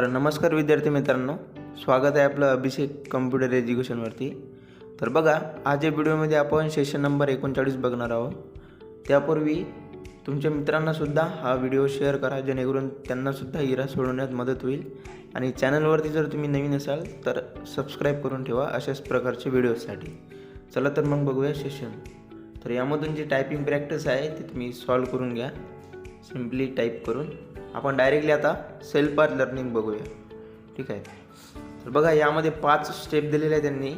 तर नमस्कार विद्यार्थी मित्रांनो, स्वागत आहे आपलं अभिषेक कम्प्युटर एज्युकेशनवरती. तर बघा, आज या व्हिडिओमध्ये आपण सेशन नंबर 39 बघणार आहोत. त्यापूर्वी तुमच्या मित्रांनासुद्धा हा व्हिडिओ शेअर करा, जेणेकरून त्यांनासुद्धा इरा सोडवण्यात मदत होईल. आणि चॅनलवरती जर तुम्ही नवीन असाल तर सबस्क्राईब करून ठेवा अशाच प्रकारचे व्हिडिओसाठी. चला तर मग बघूया सेशन. तर यामधून जी टायपिंग प्रॅक्टिस आहे ती तुम्ही सॉल्व करून घ्या सिम्पली टाईप करून. आपण डायरेक्टली आता सेल्फ पाथ लर्निंग बघूया. ठीक आहे. तर बघा, यामध्ये 5 स्टेप दिलेले आहे त्यांनी.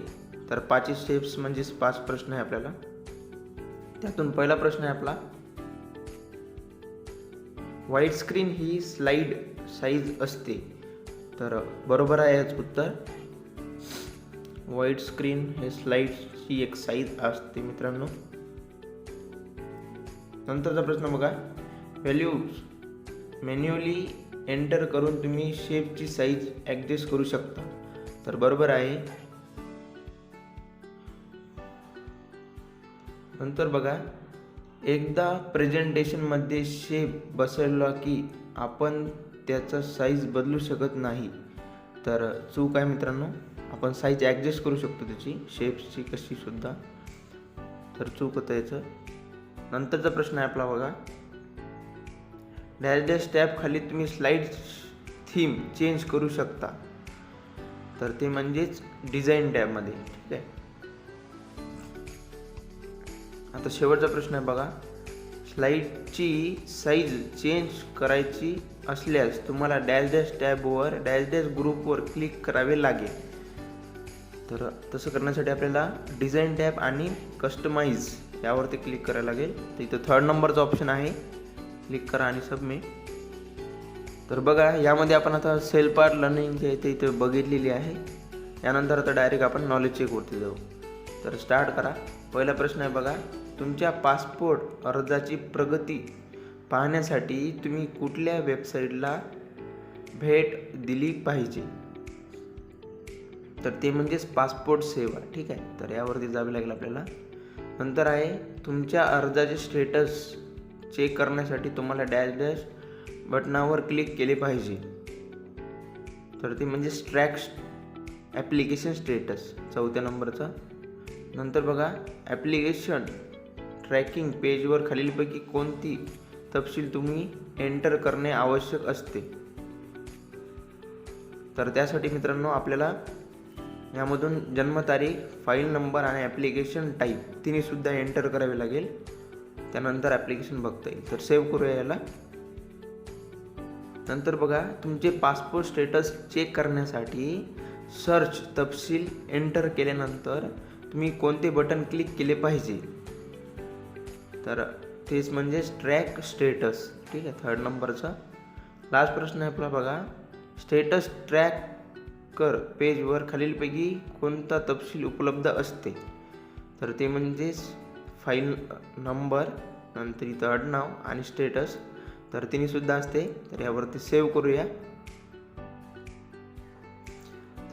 तर 5 स्टेप्स म्हणजेच 5 प्रश्न आहे आपल्याला. त्यातून पहिला प्रश्न आहे आपला, व्हाईट स्क्रीन ही स्लाइड साईज असते. तर बरोबर आहे याचं उत्तर. व्हाईट स्क्रीन हे स्लाइडची एक साईज असते मित्रांनो. नंतरचा प्रश्न बघा, व्हॅल्यूज मॅन्युअली एंटर करून तुम्ही शेपची साईज ॲडजस्ट करू शकता. तर बरोबर आहे. नंतर बघा, एकदा प्रेझेंटेशनमध्ये शेप बसवला की आपण त्याचा साईज बदलू शकत नाही. तर चूक आहे मित्रांनो. आपण साईज ॲडजस्ट करू शकतो त्याची, शेप्सची कशी सुद्धा. तर चूक होतं याचं. नंतरचा प्रश्न आहे आपला बघा, डॅश डॅश टॅब खाली तुम्ही स्लाइड थीम चेंज करू शकता. तर ते म्हणजेच डिझाईन टॅबमध्ये. ठीक आहे. आता शेवटचा प्रश्न आहे बघा, स्लाइडची साईज चेंज करायची असल्यास तुम्हाला डॅश डॅश टॅबवर डॅश डॅश ग्रुपवर क्लिक करावे लागेल. तर तसं करण्यासाठी आपल्याला डिझाईन टॅब आणि कस्टमाइज यावरती क्लिक करायला लागेल. तर इथं 3rd नंबरचा ऑप्शन आहे, क्लिक करा आणि सबमिट. तर बघा, यामध्ये आपण आता सेल्फ पाथ लर्निंग जे आहे ते इथे बघितलेली आहे. यानंतर आता डायरेक्ट आपण नॉलेज चेकवरती जाऊ. तर स्टार्ट करा. पहिला प्रश्न आहे बघा, तुमच्या पासपोर्ट अर्जाची प्रगती पाहण्यासाठी तुम्ही कुठल्या वेबसाईटला भेट दिली पाहिजे. तर ते म्हणजेच पासपोर्ट सेवा. ठीक आहे. तर यावरती जावे लागेल आपल्याला. नंतर आहे, तुमच्या अर्जाचे स्टेटस चेक करण्यासाठी तुम्हाला डॅश डॅश बटनावर क्लिक केले पाहिजे. तर ते म्हणजे ट्रॅक ॲप्लिकेशन स्टेटस 4थ्या नंबरचा. नंतर बघा, ॲप्लिकेशन ट्रॅकिंग पेजवर खालीलपैकी कोणती तपशील तुम्ही एंटर करणे आवश्यक असते. तर त्यासाठी मित्रांनो आपल्याला यामधून जन्मतारीख, फाईल नंबर आणि ॲप्लिकेशन टाईप तिन्हीसुद्धा एंटर करावे लागेल. त्यानंतर ॲप्लिकेशन बघता येईल. तर सेव्ह करूया याला. नंतर बघा, तुमचे पासपोर्ट स्टेटस चेक करण्यासाठी सर्च तपशील एंटर केल्यानंतर तुम्ही कोणते बटन क्लिक केले पाहिजे. तर तेच म्हणजेच ट्रॅक स्टेटस. ठीक आहे. 3rd नंबरचा लास्ट प्रश्न आहे आपला बघा, स्टेटस ट्रॅकर पेजवर खालीलपैकी कोणता तपशील उपलब्ध असते. तर ते म्हणजेच फाईल नंबर, नंतर इथं आडनाव आणि स्टेटस. तर तिन्हीसुद्धा असते. तर यावरती सेव्ह करूया.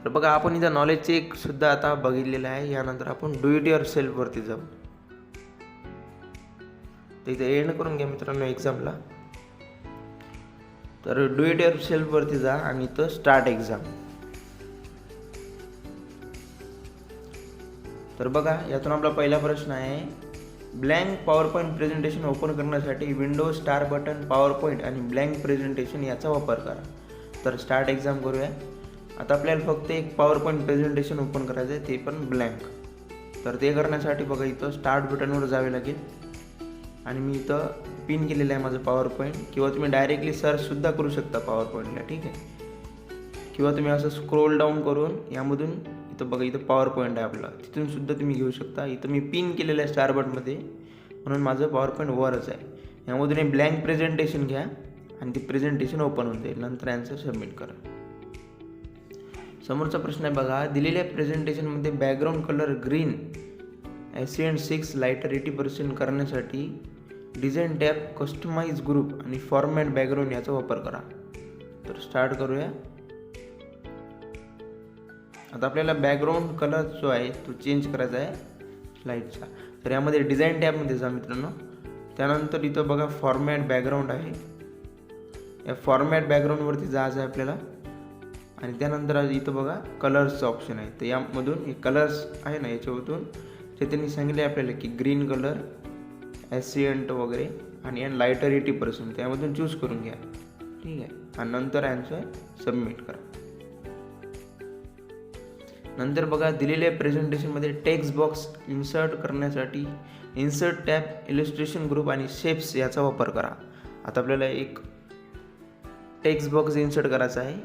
तर बघा, आपण इथं नॉलेज चेक सुद्धा आता बघितलेलं आहे. यानंतर आपण डू इट युअर सेल्फवरती जाऊ. तर इथं एंड करून घ्या मित्रांनो एक्झामला. तर डू इट युअर सेल्फवरती जा आणि इथं स्टार्ट एक्झाम. तर बघा, यातून आपला पहिला प्रश्न आहे, blank PowerPoint presentation open करण्यासाठी window start button, PowerPoint आणि ब्लँक प्रेझेंटेशन याचा वापर करा. तर स्टार्ट एक्झाम करूया. आता आपल्याला फक्त एक पॉवर पॉईंट प्रेझेंटेशन ओपन करायचं आहे, ते पण ब्लँक. तर ते करण्यासाठी बघा, इथं स्टार्ट बटनवर जावे लागेल आणि मी इथं पिन केलेलं आहे माझं पॉवर पॉईंट. किंवा तुम्ही डायरेक्टली सर्चसुद्धा करू शकता पॉवर पॉईंटला. ठीक आहे. किंवा तुम्ही असं स्क्रोल डाऊन करून यामधून इथं बघा, इथं पॉवर पॉईंट आहे आपला, तिथून सुद्धा तुम्ही घेऊ शकता. इथं मी पिन केलेलं आहे स्टार बटनमध्ये, म्हणून माझं पॉवर पॉईंट वरच आहे. यामधून एक ब्लँक प्रेझेंटेशन घ्या आणि ती प्रेझेंटेशन ओपन होऊन जाईल. नंतर आन्सर सबमिट करा. समोरचा प्रश्न आहे बघा, दिलेल्या प्रेझेंटेशनमध्ये बॅकग्राऊंड कलर ग्रीन ॲसियंट 6 लाईटर 80% करण्यासाठी डिझाईन टॅब, कस्टमाइज ग्रुप आणि फॉर्मॅट बॅकग्राऊंड याचा वापर करा. तर स्टार्ट करूया. आता आपल्याला बॅकग्राऊंड कलर जो आहे तो चेंज करायचा आहे स्लाईडचा. तर यामध्ये डिझाईन टॅबमध्ये जा मित्रांनो. त्यानंतर इथं बघा फॉर्मॅट बॅकग्राऊंड आहे. या फॉर्मॅट बॅकग्राऊंडवरती जायचं आहे आपल्याला. आणि त्यानंतर इथं बघा कलर्सचं ऑप्शन आहे. तर यामधून हे कलर्स आहे ना, याच्यामधून जे त्यांनी सांगितले आपल्याला की ग्रीन कलर, ॲसियंट वगैरे आणि लायटर 80%, त्यामधून चूज करून घ्या. ठीक आहे. आणि नंतर आन्सर सबमिट करा. नंतर बघा दिलेल्या प्रेझेंटेशनमध्ये टेक्स्ट बॉक्स इन्सर्ट करण्यासाठी इन्सर्ट टॅब, इलिस्ट्रेशन ग्रुप आणि शेप्स याचा वापर करा. आता आपल्याला एक टेक्स्ट बॉक्स इन्सर्ट करायचा आहे,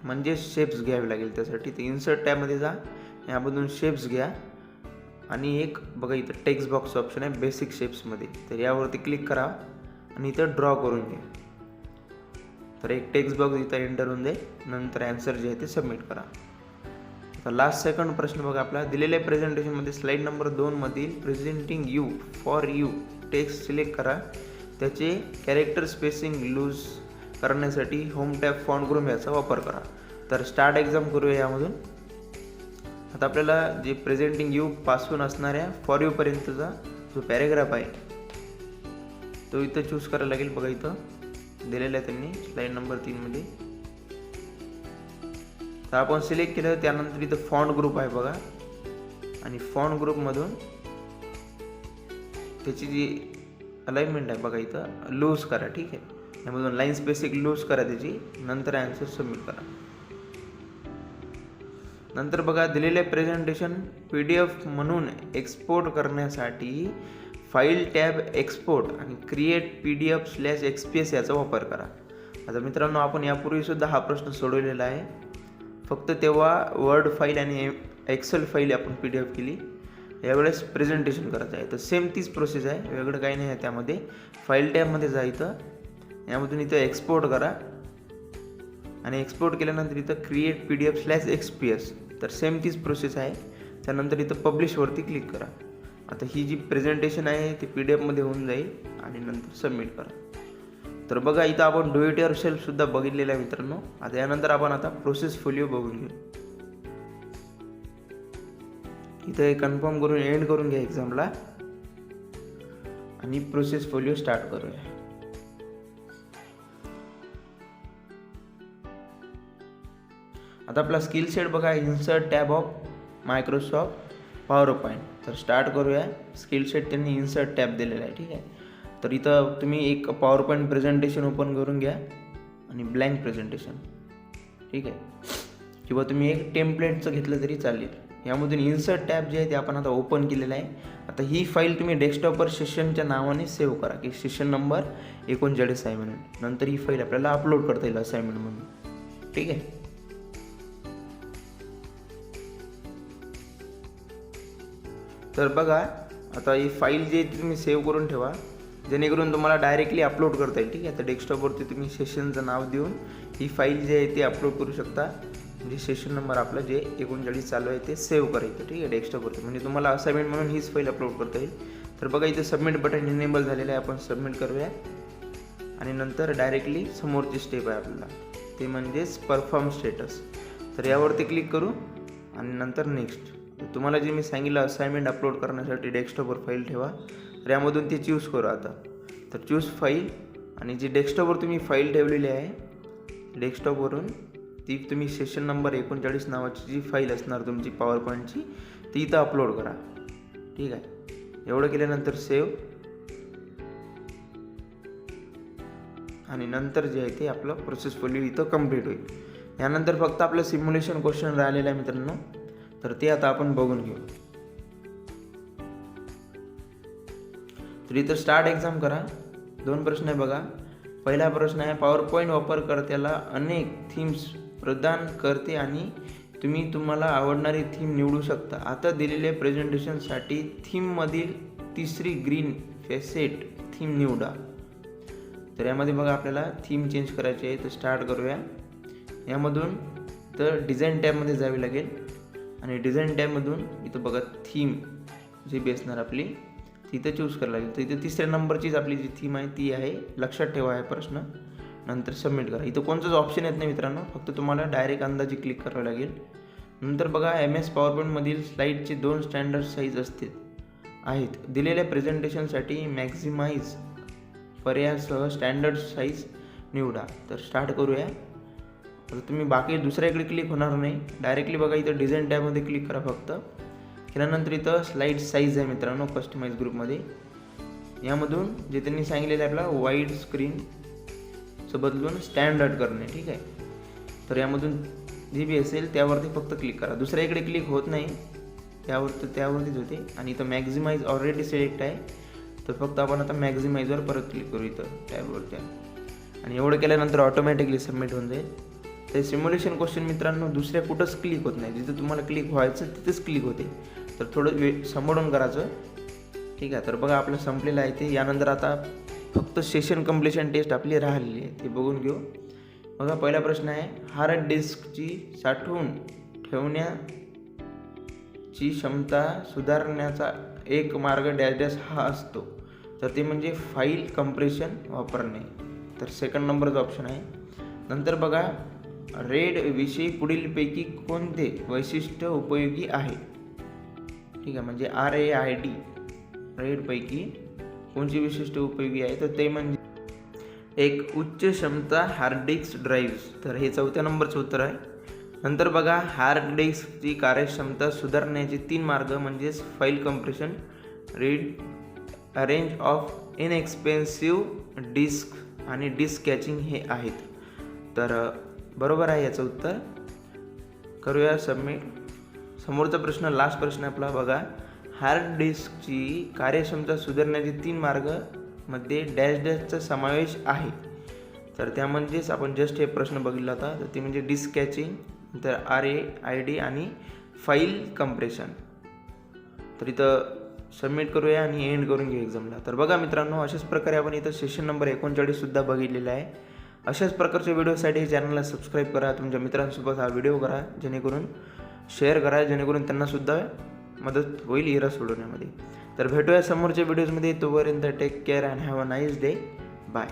म्हणजे शेप्स घ्यावे लागेल त्यासाठी. तर इन्सर्ट टॅबमध्ये जा, यामधून शेप्स घ्या आणि एक बघा इथं टेक्स्ट बॉक्स ऑप्शन आहे बेसिक शेप्समध्ये. तर यावरती क्लिक करा आणि इथं ड्रॉ करून घ्या. तर एक टेक्स्ट बॉक्स इथं एंटर होऊन दे. नंतर आन्सर जे आहे ते सबमिट करा. आता लास्ट सेकंड प्रश्न बघा आपला. दिलेल्या प्रेझेंटेशनमध्ये स्लाईड नंबर 2 मधील presenting you for you text select करा. त्याचे कॅरेक्टर स्पेसिंग लूज करण्यासाठी होम टॅब फॉन्ट ग्रुप याचा वापर करा. तर स्टार्ट एक्झाम करूया यामधून. आता आपल्याला जे प्रेझेंटिंग यू पासून असणाऱ्या फॉर यू पर्यंतचा जो पॅरेग्राफ आहे तो इथं चूज करायला लागेल. बघा इथं दिलेला आहे त्यांनी स्लाईड नंबर 3 मध्ये. तर आपण सिलेक्ट केलं. त्यानंतर इथं फॉन्ट ग्रुप आहे बघा, आणि फॉन्ट ग्रुपमधून त्याची जी अलाइनमेंट आहे बघा इथं लूज करा. ठीक आहे. यामधून लाईन स्पेसिक लूज करा त्याची. नंतर आन्सर सबमिट करा. नंतर बघा दिलेले प्रेझेंटेशन PDF म्हणून एक्सपोर्ट करण्यासाठी फाईल टॅब एक्सपोर्ट आणि क्रिएट PDF/XPS याचा वापर करा. आता मित्रांनो, आपण यापूर्वीसुद्धा हा प्रश्न सोडवलेला आहे. फक्त तेव्हा वर्ड फाईल आणि एक्सेल फाईल आपण PDF केली. यावेळेस प्रेझेंटेशन करायचं आहे. तर सेम तीच प्रोसेस आहे, वेगळं काही नाही आहे त्यामध्ये. फाईल टॅबमध्ये जा, इथं यामधून इथं एक्सपोर्ट करा आणि एक्सपोर्ट केल्यानंतर इथं क्रिएट PDF/XPS. तर सेम तीच प्रोसेस आहे. त्यानंतर इथं पब्लिशवरती क्लिक करा. आता ही जी प्रेझेंटेशन आहे ती PDF मध्ये होऊन जाईल आणि नंतर सबमिट करा. तर बघा इथं आपण डू इट युअरसेल्फ सुद्धा बघितलेलं आहे मित्रांनो. आता यानंतर आपण प्रोसेस फोलिओ बघून घेऊ. इथं हे कन्फर्म करून एंड करून घ्या एक्झामला आणि प्रोसेस फोलिओ स्टार्ट करूया. आता आपला स्किल सेट बघा, insert tab of Microsoft power point. तर स्टार्ट करूया. स्किल सेट त्यांनी इन्सर्ट टॅब दिलेला आहे. ठीक आहे. तर इथं तुम्ही एक पॉवर पॉईंट प्रेझेंटेशन ओपन करून घ्या आणि ब्लँक प्रेझेंटेशन. ठीक आहे. किंवा तुम्ही एक टेम्पलेटचं घेतलं तरी चालेल. यामधून इन्सर्ट टॅब जे आहे ते आपण आता ओपन केलेलं आहे. आता ही फाईल तुम्ही डेस्कटॉपवर सेशनच्या नावाने सेव्ह करा की सेशन नंबर 39 आहे म्हणून. नंतर ही फाईल आपल्याला अपलोड करता येईल असाइनमेंट म्हणून. ठीक आहे. तर बघा आता ही फाईल जी आहे ती तुम्ही सेव्ह करून ठेवा, जेणेकरून तुम्हाला डायरेक्टली अपलोड करता येईल. ठीक आहे. तर डेस्कटॉपवरती तुम्ही सेशनचं नाव देऊन ही फाईल जी आहे ती अपलोड करू शकता. म्हणजे सेशन नंबर आपलं जे 39 चालू आहे ते सेव्ह करायचं. ठीक आहे. डेस्कटॉपवरती म्हणजे तुम्हाला असाइनमेंट म्हणून हीच फाईल अपलोड करता येईल. तर बघा इथं सबमिट बटन इनेबल झालेलं आहे. आपण सबमिट करूया आणि नंतर डायरेक्टली समोरची स्टेप आहे आपल्याला, ते म्हणजेच परफॉर्म स्टेटस. तर यावरती क्लिक करू आणि नंतर नेक्स्ट. तुम्हाला जे मी सांगितलं असाइनमेंट अपलोड करण्यासाठी डेस्कटॉपवर फाईल ठेवा, तर यामधून ते चूज करू. आता तर चूज फाईल, आणि जी डेस्कटॉपवर तुम्ही फाईल ठेवलेली आहे डेस्कटॉपवरून ती तुम्ही सेशन नंबर 39 नावाची जी फाईल असणार तुमची पॉवर पॉईंटची ती इथं अपलोड करा. ठीक आहे. एवढं केल्यानंतर सेव्ह, आणि नंतर जे आहे ते आपलं प्रोसेस फोलिओ इथं कंप्लीट होईल. यानंतर फक्त आपलं सिम्युलेशन क्वेश्चन राहिलेलं आहे मित्रांनो, तर ते आता आपण बघून घेऊ. तर इथं स्टार्ट एक्झाम करा. 2 प्रश्न आहे बघा. पहिला प्रश्न आहे, पॉवर पॉईंट वापरकर्त्याला अनेक थीम्स प्रदान करते आणि तुम्हाला आवडणारी थीम निवडू शकता. आता दिलेल्या प्रेझेंटेशनसाठी थीममधील तिसरी ग्रीन फेसेट थीम निवडा. तर यामध्ये बघा आपल्याला थीम चेंज करायची आहे. तर स्टार्ट करूया. यामधून तर डिझाईन टॅबमध्ये जावी लागेल आणि डिझाईन टॅबमधून इथं बघा थीम जी बी असणार आपली तिथं चूज करायला लागेल. तर इथं 3ऱ्या नंबरचीच आपली जी थीम आहे ती आहे. लक्षात ठेवा आहे प्रश्न. नंतर सबमिट करा. इथं कोणताच ऑप्शन येत नाही मित्रांनो, फक्त तुम्हाला डायरेक्ट अंदाजे क्लिक करावं लागेल. नंतर बघा MS पॉवरपॉईंटमधील स्लाईडचे 2 स्टँडर्ड साईज आहेत. दिलेल्या प्रेझेंटेशनसाठी मॅक्झिमाइज पर्यायासह स्टँडर्ड साईज निवडा. तर स्टार्ट करूया. तर तुम्ही बाकी दुसऱ्याकडे क्लिक होणार नाही, डायरेक्टली बघा इथं डिझाईन टॅबमध्ये क्लिक करा फक्त. केल्यानंतर इथं स्लाईड साईज आहे मित्रांनो कस्टमाइज ग्रुपमध्ये. यामधून जे त्यांनी सांगितलेलं आहे आपला वाईड स्क्रीनचं बदलून स्टँडर्ड करणे, ठीक आहे. तर यामधून जी बी असेल त्यावरती फक्त क्लिक करा, दुसऱ्याकडे क्लिक होत नाही, त्यावरतीच होते. आणि इथं मॅक्झिमाइज ऑलरेडी सिलेक्ट आहे, तर फक्त आपण आता मॅक्झिमाइजवर परत क्लिक करू इथं टॅबवरती. आणि एवढं केल्यानंतर ऑटोमॅटिकली सबमिट होऊन जाईल. ते सिम्युलेशन क्वेश्चन मित्रांनो दुसऱ्या कुठंच क्लिक होत नाही, जिथं तुम्हाला क्लिक व्हायचं तिथेच क्लिक होते. तर थोडं सांभाळून करायचं, ठीक आहे. तर बघा आपलं संपलेलं आहे ते. यानंतर आता फक्त सेशन कम्प्लिशन टेस्ट आपली राहिलेली आहे, ते बघून घेऊ. बघा पहिला प्रश्न आहे, हार्ड डिस्कची साठवून ठेवण्याची क्षमता सुधारण्याचा एक मार्ग डॅश डॅश हा असतो. तर ते म्हणजे फाईल कम्प्रेशन वापरणे. तर सेकंड नंबरचा ऑप्शन आहे. नंतर बघा रेड विषयी पुढीलपैकी कोणते वैशिष्ट्य उपयोगी आहे, ठीक आहे. म्हणजे RAID रेडपैकी कोणची वैशिष्ट्य उपयोगी आहे, तर ते म्हणजे एक उच्च क्षमता हार्ड डिस्क ड्राईव्ह. तर हे चौथ्या नंबरचं उत्तर आहे. नंतर बघा हार्ड डिस्कची कार्यक्षमता सुधारण्याचे 3 मार्ग म्हणजेच file compression, arrange of inexpensive disk आणि डिस्क कॅचिंग हे आहेत. तर बरोबर आहे याचं उत्तर. करूया सबमिट. समोरचा प्रश्न लास्ट प्रश्न आपला बघा, हार्ड डिस्कची कार्यक्षमता सुधारण्याचे 3 मार्ग मध्ये डॅश डॅशचा समावेश आहे. तर त्यामध्येच आपण जस्ट हे प्रश्न बघितला होता, तर ते म्हणजे डिस्क कॅचिंग, तर RAID आणि फाईल कम्प्रेशन. तर इथं सबमिट करूया आणि एंड करून घेऊ एक्झामला. तर बघा मित्रांनो अशाच प्रकारे आपण इथं सेशन नंबर 39 बघितलेला आहे. अशाच प्रकारच्या व्हिडिओसाठी चॅनलला सबस्क्राईब करा, तुमच्या मित्रांसोबत हा व्हिडिओ करा, जेणेकरून शेअर करा, जेणेकरून त्यांनासुद्धा मदत होईल इरा सोडवण्यामध्ये. तर भेटूया समोरच्या व्हिडिओजमध्ये. तोपर्यंत take care and have a nice day. Bye.